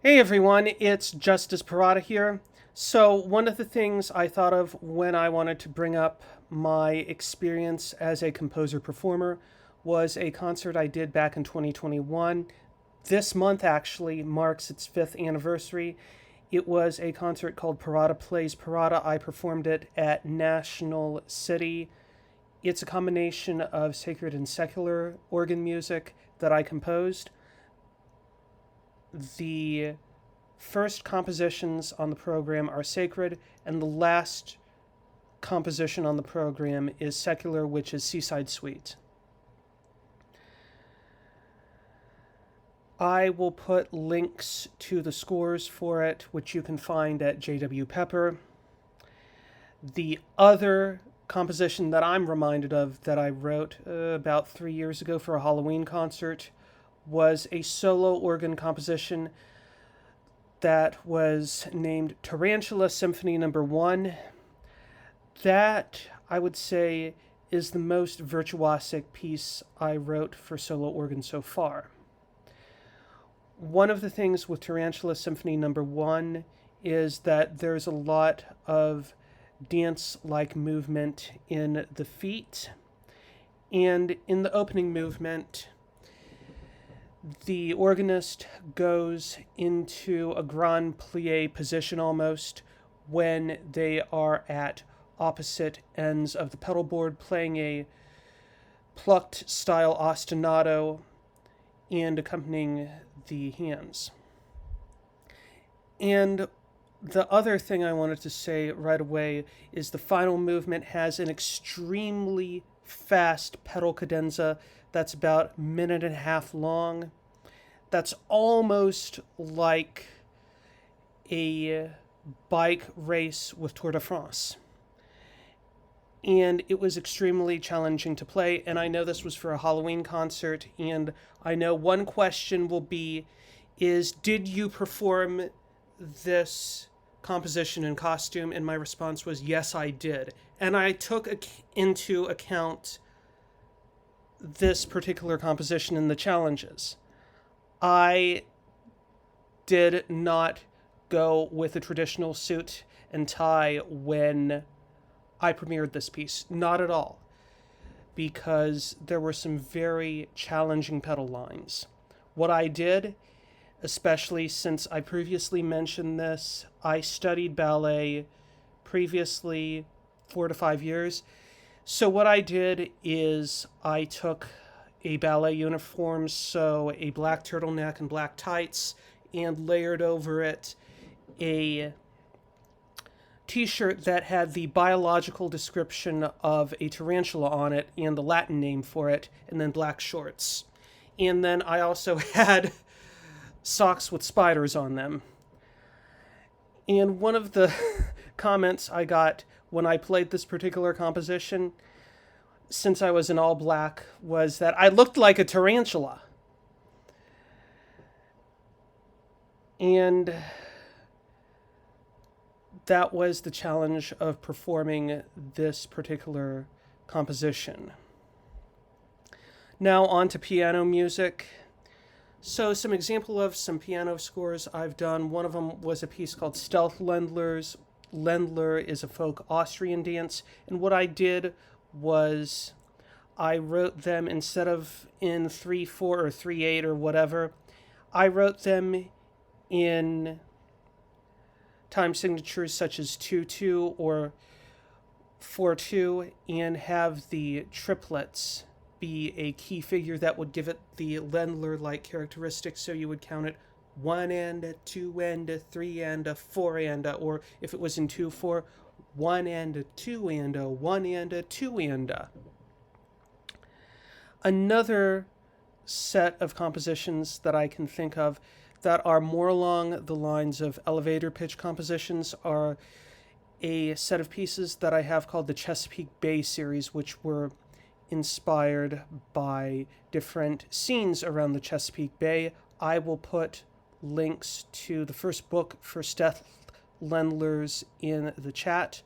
Hey everyone, it's Justus Parrotta here. So, one of the things I thought of when I wanted to bring up my experience as a composer performer was a concert I did back in 2021. This month actually marks its fifth anniversary. It was a concert called Parrotta Plays Parrotta. I performed it at National City. It's a combination of sacred and secular organ music that I composed. The first compositions on the program are sacred, and the last composition on the program is secular, which is Seaside Suite. I will put links to the scores for it, which you can find at JW Pepper. The other composition that I'm reminded of that I wrote about 3 years ago for a Halloween concert was a solo organ composition that was named Tarantula Symphony No. 1. That, I would say, is the most virtuosic piece I wrote for solo organ so far. One of the things with Tarantula Symphony No. 1 is that there's a lot of dance-like movement in the feet. And in the opening movement, the organist goes into a grand plie position almost when they are at opposite ends of the pedal board, playing a plucked style ostinato and accompanying the hands. And the other thing I wanted to say right away is the final movement has an extremely fast pedal cadenza that's about a minute and a half long. That's almost like a bike race with Tour de France. And it was extremely challenging to play, and I know this was for a Halloween concert, and I know one question will be did you perform this composition in costume? And my response was yes, I did. And I took into account this particular composition and the challenges. I did not go with a traditional suit and tie when I premiered this piece. Not at all. Because there were some very challenging pedal lines. What I did, especially since I previously mentioned this, I studied ballet previously 4 to 5 years. So what I did is I took a ballet uniform, so a black turtleneck and black tights, and layered over it a t-shirt that had the biological description of a tarantula on it and the Latin name for it, and then black shorts. And then I also had socks with spiders on them. And one of the comments I got when I played this particular composition, since I was in all black, was that I looked like a tarantula. And that was the challenge of performing this particular composition. Now on to piano music. So some example of some piano scores I've done. One of them was a piece called Stealth Ländlers. Ländler is a folk Austrian dance. And what I did was I wrote them, instead of in 3/4 or 3/8 or whatever, I wrote them in time signatures such as 2/2 or 4/2, and have the triplets be a key figure that would give it the Ländler-like characteristics. So you would count it 1 and a 2 and a 3 and a 4 and a, or if it was in 2/4, 1 and a 2 and a 1 and a 2 and a. Another set of compositions that I can think of that are more along the lines of elevator pitch compositions are a set of pieces that I have called the Chesapeake Bay series, which were inspired by different scenes around the Chesapeake Bay. I will put links to the first book for Stealth Ländlers in the chat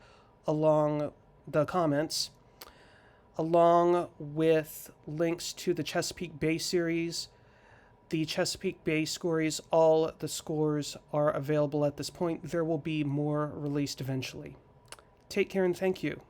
along the comments, along with links to the Chesapeake Bay series, the Chesapeake Bay stories, all the scores are available at this point. There will be more released eventually. Take care and thank you.